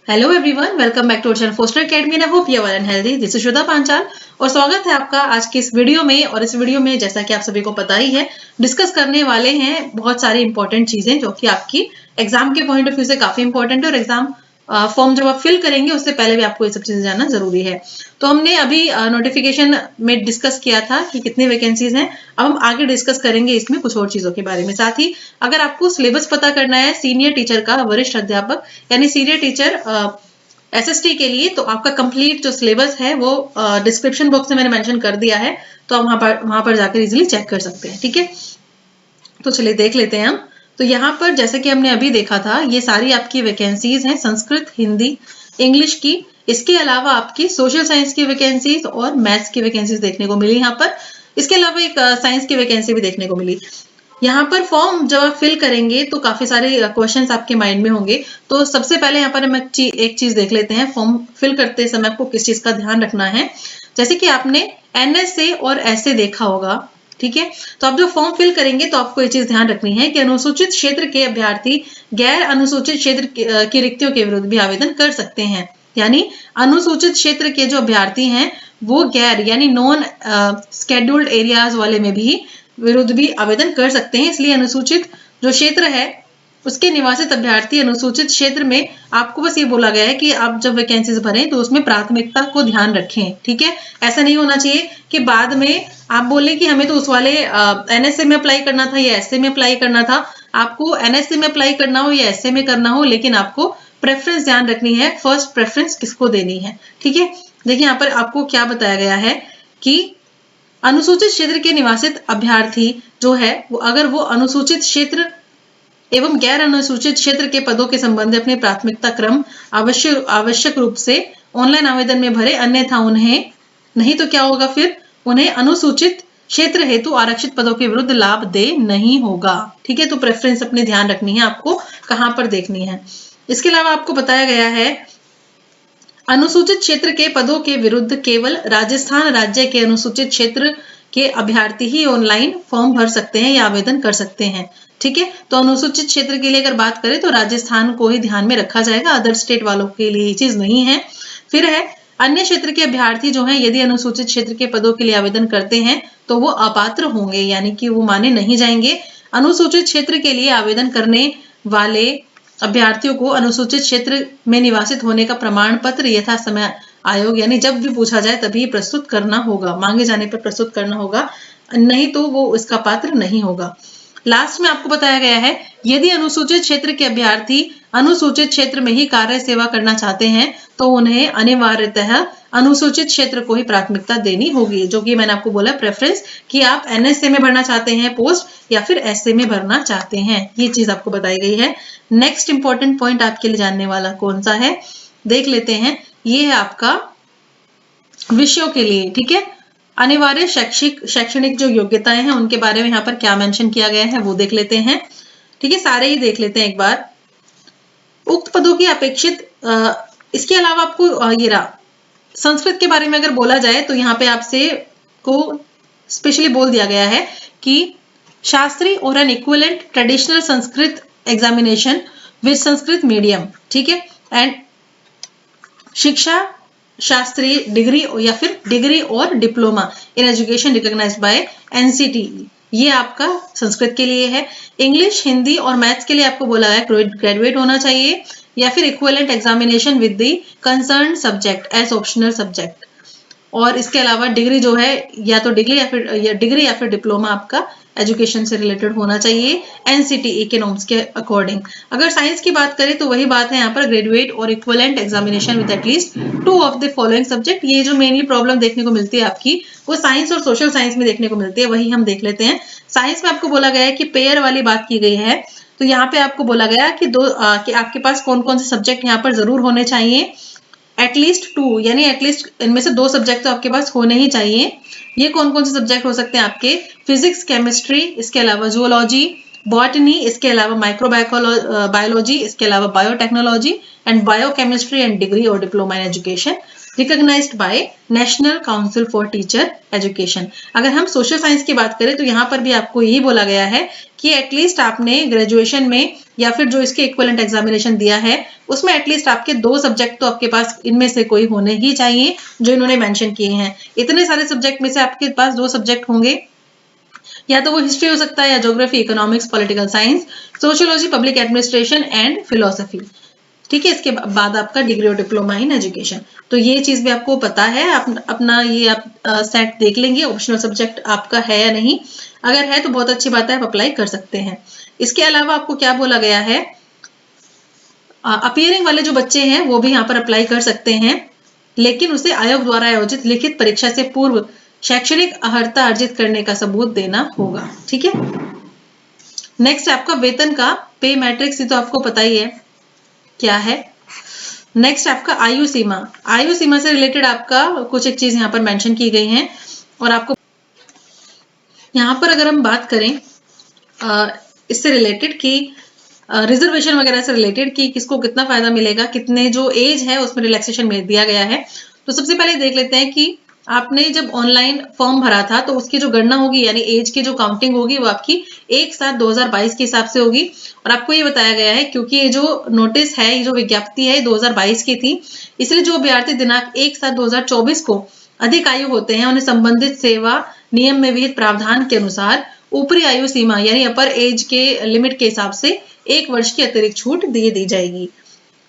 Hello everyone, welcome back to channel Foster academy and I hope you are and healthy. This is Shweta Panchal और स्वागत है आपका आज के इस वीडियो में। और इस वीडियो में जैसा कि आप सभी को पता ही है, डिस्कस करने वाले हैं बहुत सारी इंपॉर्टेंट चीजें जो कि आपकी एग्जाम के पॉइंट ऑफ व्यू से काफी इंपॉर्टेंट है। और एग्जाम फॉर्म जब आप फिल करेंगे उससे पहले भी आपको ये सब चीजें जानना जरूरी है। तो हमने अभी नोटिफिकेशन में डिस्कस किया था कि कितनी वैकेंसीज हैं। अब हम आगे डिस्कस करेंगे इसमें कुछ और चीजों के बारे में। साथ ही अगर आपको सिलेबस पता करना है सीनियर टीचर का, वरिष्ठ अध्यापक यानी सीनियर टीचर एसएसटी के लिए, तो आपका कंप्लीट जो सिलेबस है वो डिस्क्रिप्शन बॉक्स में मैंने मेंशन कर दिया है, तो आप वहां पर जाकर इजीली चेक कर सकते हैं। ठीक है, तो चलिए देख लेते हैं हम। तो यहाँ पर जैसे कि हमने अभी देखा था, ये सारी आपकी वैकेंसीज हैं संस्कृत, हिंदी, इंग्लिश की। इसके अलावा आपकी सोशल साइंस की वैकेंसीज और मैथ्स की वैकेंसीज देखने को मिली यहाँ पर। इसके अलावा एक साइंस की वैकेंसी भी देखने को मिली। यहाँ पर फॉर्म जब आप फिल करेंगे तो काफी सारे क्वेश्चंस आपके माइंड में होंगे। तो सबसे पहले यहाँ पर हम एक चीज देख लेते हैं, फॉर्म फिल करते समय आपको किस चीज का ध्यान रखना है। जैसे कि आपने एनएसए और एसए देखा होगा, ठीक है। तो आप जब फॉर्म फिल करेंगे तो आपको ये चीज ध्यान रखनी है कि अनुसूचित क्षेत्र के अभ्यर्थी गैर अनुसूचित क्षेत्र की रिक्तियों के विरुद्ध भी आवेदन कर सकते हैं। यानी अनुसूचित क्षेत्र के जो अभ्यर्थी हैं वो गैर यानी नॉन स्केड्यूल्ड एरियाज वाले में भी विरुद्ध भी आवेदन कर सकते हैं। इसलिए अनुसूचित जो क्षेत्र है उसके निवासित अभ्यर्थी अनुसूचित क्षेत्र में, आपको बस ये बोला गया है कि आप जब वैकेंसीज भरें तो उसमें प्राथमिकता को ध्यान रखें। ठीक है, ऐसा नहीं होना चाहिए कि बाद में आप बोले कि हमें तो उस वाले एनएसए में अप्लाई करना था या एसए में अप्लाई करना था। आपको एनएसए में अप्लाई करना हो या एसए में करना हो, लेकिन आपको प्रेफरेंस ध्यान रखनी है, फर्स्ट प्रेफरेंस किसको देनी है। ठीक है, देखिए यहाँ पर आपको क्या बताया गया है कि अनुसूचित क्षेत्र के निवासित अभ्यर्थी जो है वो अगर वो अनुसूचित क्षेत्र एवं गैर अनुसूचित क्षेत्र के पदों के संबंध में अपने प्राथमिकता क्रम आवश्यक रूप से ऑनलाइन आवेदन में भरे, अन्यथा उन्हें नहीं तो क्या होगा, फिर उन्हें अनुसूचित क्षेत्र हेतु आरक्षित पदों के विरुद्ध लाभ दे नहीं होगा। ठीक है, तो प्रेफरेंस अपने ध्यान रखनी है, आपको कहां पर देखनी है। इसके अलावा आपको बताया गया है अनुसूचित क्षेत्र के पदों के विरुद्ध केवल राजस्थान राज्य के अनुसूचित क्षेत्र के अभ्यर्थी ही ऑनलाइन फॉर्म भर सकते हैं या आवेदन कर सकते हैं। ठीक है, तो अनुसूचित क्षेत्र के लिए अगर बात करें तो राजस्थान को ही ध्यान में रखा जाएगा, अदर स्टेट वालों के लिए ये चीज नहीं है। फिर है अन्य क्षेत्र के अभ्यर्थी जो हैं यदि अनुसूचित क्षेत्र के पदों के लिए आवेदन करते हैं तो वो अपात्र होंगे, यानी कि वो माने नहीं जाएंगे। अनुसूचित क्षेत्र के लिए आवेदन करने वाले अभ्यर्थियों को अनुसूचित क्षेत्र में निवासित होने का प्रमाण पत्र यथा समय आयोग यानी जब भी पूछा जाए तभी प्रस्तुत करना होगा, मांगे जाने पर प्रस्तुत करना होगा, नहीं तो वो इसका पात्र नहीं होगा। लास्ट में आपको बताया गया है यदि अनुसूचित क्षेत्र के अभ्यर्थी अनुसूचित क्षेत्र में ही कार्य सेवा करना चाहते हैं तो उन्हें अनिवार्यतः अनुसूचित क्षेत्र को ही प्राथमिकता देनी होगी, जो कि मैंने आपको बोला प्रेफरेंस कि आप एनएसए में भरना चाहते हैं पोस्ट या फिर एसए में भरना चाहते हैं, ये चीज आपको बताई गई है। नेक्स्ट इंपॉर्टेंट पॉइंट आपके लिए जानने वाला कौन सा है, देख लेते हैं। ये है आपका विषयों के लिए। ठीक है, अनिवार्य शैक्षणिक जो योग्यताएं हैं उनके बारे में यहाँ पर क्या मेंशन किया गया है वो देख लेते हैं। ठीक है, सारे ही देख लेते हैं एक बार। उक्त पदों की अपेक्षित इसके अलावा आपको ये रहा संस्कृत के बारे में अगर बोला जाए तो यहाँ पे आपसे को स्पेशली बोल दिया गया है कि शास्त्री और N equivalent traditional Sanskrit examination with Sanskrit medium. ठीक है, एंड शिक्षा शास्त्री डिग्री या फिर डिग्री और diploma in education recognised by NCT, ये आपका संस्कृत के लिए है। इंग्लिश, हिंदी और मैथ्स के लिए आपको बोला है ग्रेजुएट होना चाहिए या फिर equivalent examination with the concern subject as optional subject. और इसके अलावा डिग्री जो है या तो डिग्री या फिर डिप्लोमा आपका एजुकेशन से रिलेटेड होना चाहिए एनसीटीई के नॉर्म्स के अकॉर्डिंग। अगर साइंस की बात करें तो वही बात है यहाँ पर ग्रेजुएट और equivalent examination with at least 2 of the following subject. ये जो मेनली प्रॉब्लम देखने को मिलती है आपकी वो साइंस और सोशल साइंस में देखने को मिलती है, वही हम देख लेते हैं। साइंस में आपको बोला गया है कि पेयर वाली बात की गई है, तो यहाँ पे आपको बोला गया कि कि आपके पास कौन कौन से सब्जेक्ट यहाँ पर जरूर होने चाहिए, एटलीस्ट 2 यानी एटलीस्ट इनमें से 2 सब्जेक्ट तो आपके पास होने ही चाहिए। ये कौन कौन से सब्जेक्ट हो सकते हैं आपके, फिजिक्स, केमिस्ट्री, इसके अलावा जूलॉजी, बॉटनी, इसके अलावा माइक्रोबायोलॉजी, इसके अलावा biotechnology and biochemistry and degree और diploma in education recognised by national council for teacher education. अगर हम सोशल साइंस की बात करें तो यहाँ पर भी आपको यही बोला गया है कि एटलीस्ट आपने ग्रेजुएशन में या फिर जो इसके इक्विवेलेंट एग्जामिनेशन दिया है उसमें एटलीस्ट आपके 2 सब्जेक्ट तो आपके पास इनमें से कोई होने ही चाहिए जो इन्होंने मेंशन किए हैं। इतने सारे सब्जेक्ट में से आपके पास 2 सब्जेक्ट होंगे, या तो वो हिस्ट्री हो सकता है या geography, economics, political science, sociology, public administration and philosophy. ठीक है, इसके बाद आपका डिग्री और डिप्लोमा इन एजुकेशन। तो ये चीज भी आपको पता है, अपना ये आप सेट देख लेंगे ऑप्शनल सब्जेक्ट आपका है या नहीं। अगर है तो बहुत अच्छी बात है, आप अप्लाई कर सकते हैं। इसके अलावा आपको क्या बोला गया है, अपीयरिंग वाले जो बच्चे हैं वो भी यहाँ पर अप्लाई कर सकते हैं, लेकिन उसे आयोग द्वारा आयोजित लिखित परीक्षा से पूर्व शैक्षणिक अर्हता अर्जित करने का सबूत देना होगा। ठीक है, नेक्स्ट आपका वेतन का पे मैट्रिक्स, ये तो आपको पता ही है क्या है। नेक्स्ट आपका आयु सीमा, आयु सीमा से रिलेटेड आपका कुछ एक चीज यहाँ पर मेंशन की गई है। और आपको यहाँ पर अगर हम बात करें इससे रिलेटेड कि रिजर्वेशन वगैरह से रिलेटेड कि किसको कितना फायदा मिलेगा, कितने जो एज है उसमें रिलैक्सेशन में दिया गया है। तो सबसे पहले देख लेते हैं कि आपने जब ऑनलाइन फॉर्म भरा था तो उसकी जो गणना होगी यानी एज की जो काउंटिंग होगी वो आपकी 1/7/2022 के हिसाब से होगी। और आपको ये बताया गया है क्योंकि ये जो नोटिस है, ये जो विज्ञप्ति है 2022 की थी, इसलिए जो अभ्यर्थी दिनांक 1/7/2024 को अधिक आयु होते हैं उन्हें संबंधित सेवा नियम में विहित प्रावधान के अनुसार ऊपरी आयु सीमा यानी अपर एज के लिमिट के हिसाब से 1 वर्ष की अतिरिक्त छूट दी जाएगी।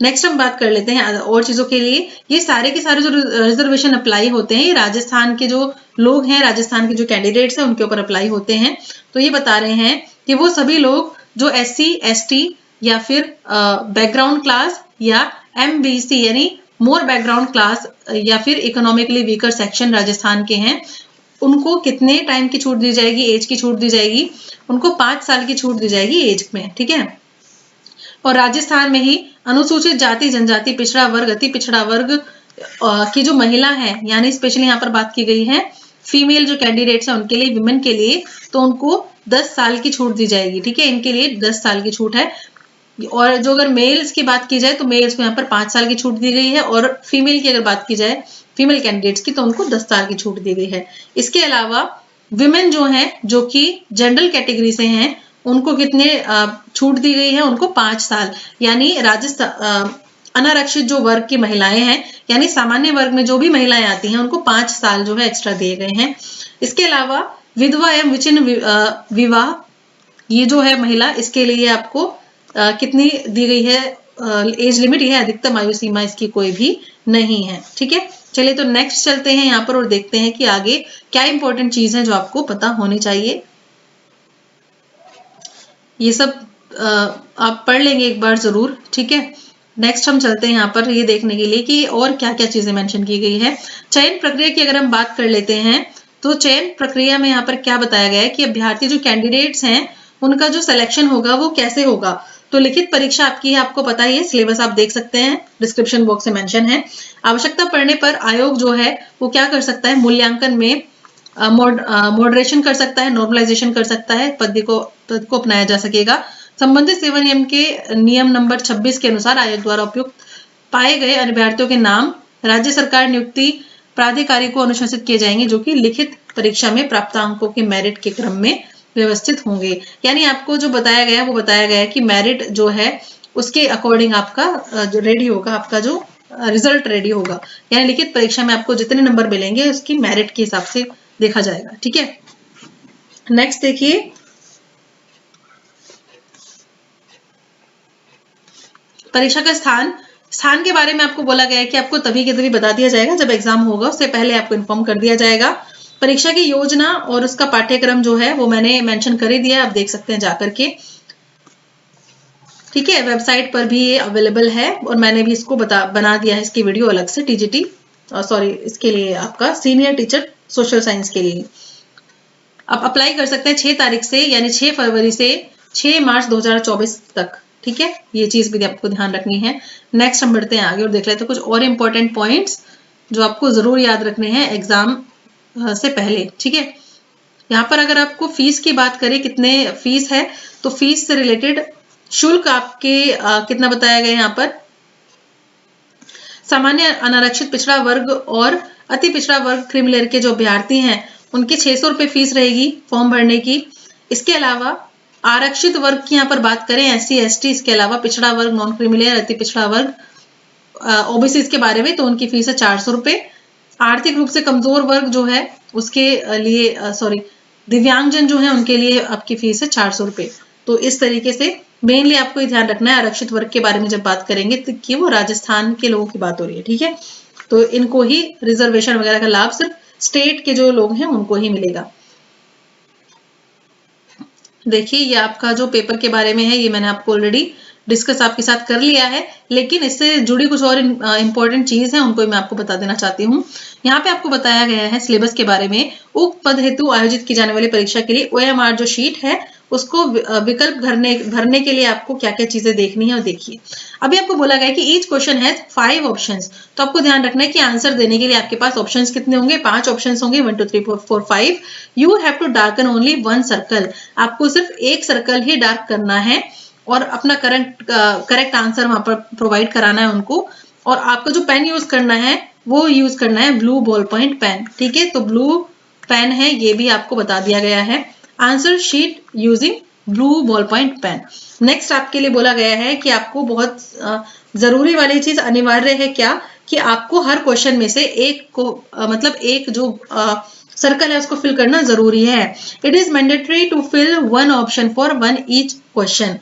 नेक्स्ट हम बात कर लेते हैं और चीजों के लिए। ये सारे के सारे जो रिजर्वेशन अप्लाई होते हैं ये राजस्थान के जो लोग हैं, राजस्थान के जो कैंडिडेट्स हैं उनके ऊपर अप्लाई होते हैं। तो ये बता रहे हैं कि वो सभी लोग जो SC ST या फिर बैकग्राउंड क्लास या MBC यानी मोर बैकग्राउंड क्लास या फिर इकोनॉमिकली वीकर सेक्शन राजस्थान के हैं, उनको कितने टाइम की छूट दी जाएगी, एज की छूट दी जाएगी, उनको 5 साल की छूट दी जाएगी एज में। ठीक है, और राजस्थान में ही अनुसूचित जाति, जनजाति, पिछड़ा वर्ग, अति पिछड़ा वर्ग की जो महिला है यानी स्पेशली यहाँ पर बात की गई है फीमेल जो कैंडिडेट्स हैं उनके लिए, विमेन के लिए, तो उनको 10 साल की छूट दी जाएगी। ठीक है, इनके लिए 10 साल की छूट है। और जो अगर मेल्स की बात की जाए तो मेल्स को यहाँ पर 5 साल की छूट दी गई है, और फीमेल की अगर बात की जाए फीमेल कैंडिडेट्स की तो उनको 10 साल की छूट दी गई है। इसके अलावा विमेन जो है जो कि जनरल कैटेगरी से हैं उनको कितने छूट दी गई है, उनको 5 साल, यानी राजस्थान अनारक्षित जो वर्ग की महिलाएं हैं यानी सामान्य वर्ग में जो भी महिलाएं आती हैं उनको 5 साल जो है एक्स्ट्रा दिए गए हैं। इसके अलावा विधवा एवं विचिन्न विवाह ये जो है महिला, इसके लिए आपको कितनी दी गई है एज लिमिट, यह अधिकतम आयु सीमा इसकी कोई भी नहीं है। ठीक है, चलिए तो नेक्स्ट चलते हैं यहाँ पर और देखते हैं कि आगे क्या इंपॉर्टेंट चीज है जो आपको पता होनी चाहिए। ये सब आप पढ़ लेंगे एक बार जरूर। ठीक है, नेक्स्ट हम चलते हैं यहाँ पर ये देखने के लिए कि और क्या क्या चीजें मेंशन की गई है। चयन प्रक्रिया की अगर हम बात कर लेते हैं तो चयन प्रक्रिया में यहाँ पर क्या बताया गया है कि अभ्यर्थी जो कैंडिडेट्स हैं उनका जो सिलेक्शन होगा वो कैसे होगा। तो लिखित परीक्षा आपकी है, आपको पता ही है, सिलेबस आप देख सकते हैं, डिस्क्रिप्शन बॉक्स में मेंशन है। आवश्यकता पड़ने पर आयोग जो है वो क्या कर सकता है, मूल्यांकन में मॉडरेशन कर सकता है, नॉर्मलाइजेशन कर सकता है, पद को अपनाया जा सकेगा। संबंधित सेवा नियम के नियम नंबर 26 के अनुसार आयोग द्वारा उपयुक्त पाए गए अभ्यर्थियों के नाम राज्य सरकार नियुक्ति प्राधिकारी को अनुशंसित किए जाएंगे जो कि लिखित परीक्षा में प्राप्त अंकों के मेरिट के क्रम में व्यवस्थित होंगे। यानी आपको जो बताया गया है वो बताया गया है कि मेरिट जो है उसके अकॉर्डिंग आपका जो रेडी होगा, आपका जो रिजल्ट रेडी होगा, यानी लिखित परीक्षा में आपको जितने नंबर मिलेंगे उसकी मेरिट के हिसाब से देखा जाएगा। ठीक है, नेक्स्ट देखिए, परीक्षा का स्थान के बारे में आपको बोला गया है कि आपको तभी के तभी बता दिया जाएगा जब एग्जाम होगा, उससे पहले आपको इन्फॉर्म कर दिया जाएगा। परीक्षा की योजना और उसका पाठ्यक्रम जो है वो मैंने मेंशन कर ही दिया, आप देख सकते हैं जाकर के। ठीक है, वेबसाइट पर भी ये अवेलेबल है और मैंने भी इसको बना दिया है इसकी वीडियो अलग से, TGT सॉरी इसके लिए आपका सीनियर टीचर सोशल साइंस के लिए। आप अप्लाई कर सकते हैं 6 तारीख से यानी 6 फरवरी से 6 मार्च 2024 तक। ठीक है, ये चीज भी आपको ध्यान रखनी है। नेक्स्ट हम बढ़ते हैं आगे और देख लेते हैं कुछ और इंपॉर्टेंट पॉइंट्स जो आपको जरूर याद रखने हैं एग्जाम से पहले। ठीक है, यहाँ पर अगर आपको फीस की बात करें, कितने फीस है, तो फीस से रिलेटेड शुल्क आपके कितना बताया गया यहाँ पर, सामान्य अनारक्षित पिछड़ा वर्ग और अति पिछड़ा वर्ग क्रीमी लेयर के जो अभ्यर्थी हैं उनकी 600 रुपये फीस रहेगी फॉर्म भरने की। इसके अलावा आरक्षित वर्ग की यहाँ पर बात करें, SC ST, इसके अलावा पिछड़ा वर्ग, नॉन क्रीमी लेयर, अति पिछड़ा वर्ग, OBC के बारे में, तो उनकी फीस है 400 रुपये। आर्थिक रूप से कमजोर वर्ग जो है उसके लिए दिव्यांगजन जो है उनके लिए आपकी फीस है 400 रुपये। तो इस तरीके से मेनली आपको ये ध्यान रखना है, आरक्षित वर्ग के बारे में जब बात करेंगे तो कि वो राजस्थान के लोगों की बात हो रही है, ठीक है। तो इनको ही रिजर्वेशन वगैरह का लाभ सिर्फ स्टेट के जो लोग हैं उनको ही मिलेगा। देखिए ये आपका जो पेपर के बारे में है ये मैंने आपको ऑलरेडी डिस्कस आपके साथ कर लिया है, लेकिन इससे जुड़ी कुछ और इंपॉर्टेंट चीज है उनको मैं आपको बता देना चाहती हूँ। यहाँ पे आपको बताया गया है सिलेबस के बारे में, उक्त पद हेतु आयोजित की जाने वाली परीक्षा के लिए OMR जो शीट है उसको विकल्प भरने के लिए आपको क्या क्या चीजें देखनी है और देखिए। अभी आपको बोला गया कि ईच क्वेश्चन हैज 5 ऑप्शंस, तो आपको ध्यान रखना है कि आंसर देने के लिए आपके पास ऑप्शंस कितने होंगे, 5 ऑप्शंस होंगे, 1 2 3 4 4 5। You have to darken only 1 circle, आपको सिर्फ एक सर्कल ही डार्क करना है और अपना करेक्ट आंसर वहां पर प्रोवाइड कराना है उनको। और आपका जो पेन यूज करना है वो यूज करना है ब्लू बॉल पॉइंट पेन, ठीक है। तो ब्लू पेन है ये भी आपको बता दिया गया है। Answer sheet using blue ball point pen. Next आपके लिए बोला गया है कि आपको बहुत जरूरी वाली चीज अनिवार्य है क्या, कि आपको हर क्वेश्चन में से एक को मतलब एक जो सर्कल है उसको फिल करना जरूरी है। It is mandatory to fill 1 option for 1 each question.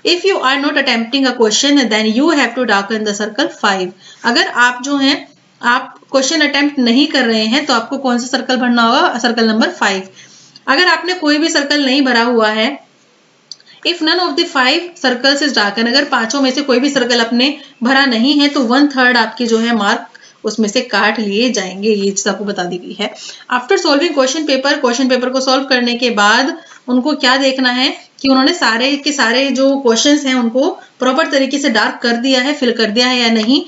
If you are not attempting a question, then you have to darken the circle 5. अगर आप जो हैं आप क्वेश्चन अटेम्प्ट नहीं कर रहे हैं तो आपको कौन सा सर्कल भरना होगा, सर्कल नंबर 5। अगर आपने कोई भी सर्कल नहीं भरा हुआ है, if none of the 5 circles is darken, अगर पांचों में से कोई भी सर्कल आपने भरा नहीं है तो 1/3 आपकी जो है मार्क उसमें से काट लिए जाएंगे। ये चीज आपको बता दी गई है। आफ्टर सॉल्विंग क्वेश्चन पेपर को सॉल्व करने के बाद उनको क्या देखना है कि उन्होंने सारे के सारे जो क्वेश्चंस हैं उनको प्रॉपर तरीके से डार्क कर दिया है, फिल कर दिया है या नहीं।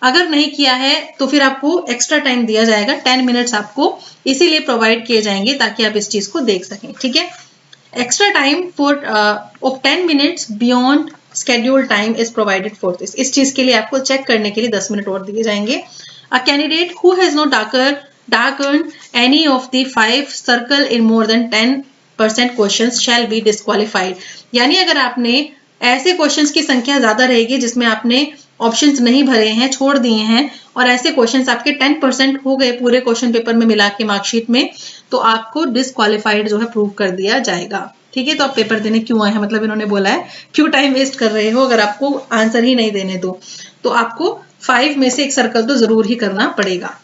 अगर नहीं किया है तो फिर आपको एक्स्ट्रा टाइम दिया जाएगा, 10 मिनट्स आपको इसीलिए प्रोवाइड किए जाएंगे ताकि आप इस चीज को देख सकें, ठीक है। Extra time for of 10 minutes beyond scheduled time is provided for this। इस चीज के लिए आपको चेक करने के लिए 10 मिनट और दिए जाएंगे। A candidate who has not darkened any of the 5 circle in more than 10% questions shall be disqualified। यानी अगर आपने ऐसे क्वेश्चंस की संख्या ज्यादा रहेगी जिसमें आपने ऑप्शंस नहीं भरे हैं, छोड़ दिए हैं, और ऐसे क्वेश्चंस आपके 10% हो गए पूरे क्वेश्चन पेपर में मिला के मार्कशीट में, तो आपको डिस्क्वालिफाइड जो है प्रूव कर दिया जाएगा, ठीक है। तो आप पेपर देने क्यों आए हैं, मतलब इन्होंने बोला है क्यों टाइम वेस्ट कर रहे हो अगर आपको आंसर ही नहीं देने दो, तो आपको 5 में से एक सर्कल तो जरूर ही करना पड़ेगा।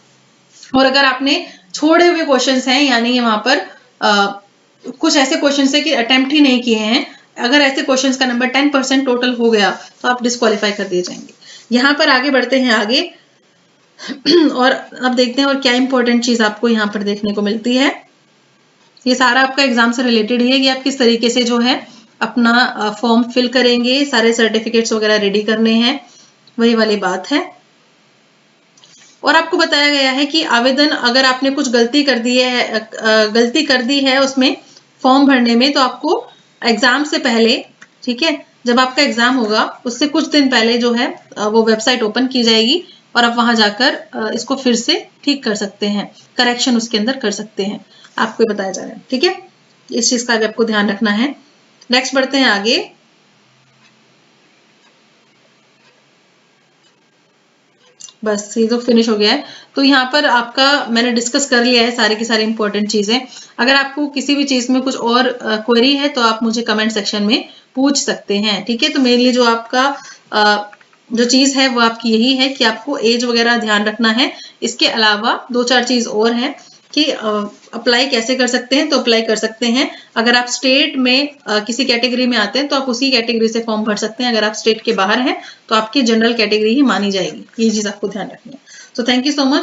और अगर आपने छोड़े हुए क्वेश्चंस हैं, यानी वहां पर कुछ ऐसे क्वेश्चंस है कि अटेम्प्ट ही नहीं किए हैं, अगर ऐसे क्वेश्चंस का नंबर 10% टोटल हो गया तो आप डिस्क्वालीफाई कर दिए जाएंगे। यहाँ पर आगे बढ़ते हैं आगे और अब देखते हैं और क्या इंपॉर्टेंट चीज आपको यहाँ पर देखने को मिलती है। ये सारा आपका एग्जाम से रिलेटेड ही है कि आप किस तरीके से जो है अपना फॉर्म फिल करेंगे, सारे सर्टिफिकेट्स वगैरह रेडी करने हैं, वही वाली बात है। और आपको बताया गया है कि आवेदन अगर आपने कुछ गलती कर दी है उसमें फॉर्म भरने में, तो आपको एग्जाम से पहले, ठीक है, जब आपका एग्जाम होगा उससे कुछ दिन पहले जो है वो वेबसाइट ओपन की जाएगी और आप वहां जाकर इसको फिर से ठीक कर सकते हैं, करेक्शन उसके अंदर कर सकते हैं, आपको बताया जा रहा है, ठीक है। इस चीज का भी आपको ध्यान रखना है। नेक्स्ट बढ़ते हैं आगे। बस ये तो फिनिश हो गया है। तो यहाँ पर आपका मैंने डिस्कस कर लिया है सारी की सारी इंपॉर्टेंट चीजें। अगर आपको किसी भी चीज में कुछ और क्वेरी है तो आप मुझे कमेंट सेक्शन में पूछ सकते हैं, ठीक है। तो मेरे लिए जो आपका जो चीज है वो आपकी यही है कि आपको एज वगैरह ध्यान रखना है। इसके अलावा 2-4 चीज और है कि अप्लाई कैसे कर सकते हैं। तो अप्लाई कर सकते हैं अगर आप स्टेट में किसी कैटेगरी में आते हैं तो आप उसी कैटेगरी से फॉर्म भर सकते हैं। अगर आप स्टेट के बाहर हैं तो आपकी जनरल कैटेगरी ही मानी जाएगी। ये चीज आपको ध्यान रखनी है। तो थैंक यू सो मच।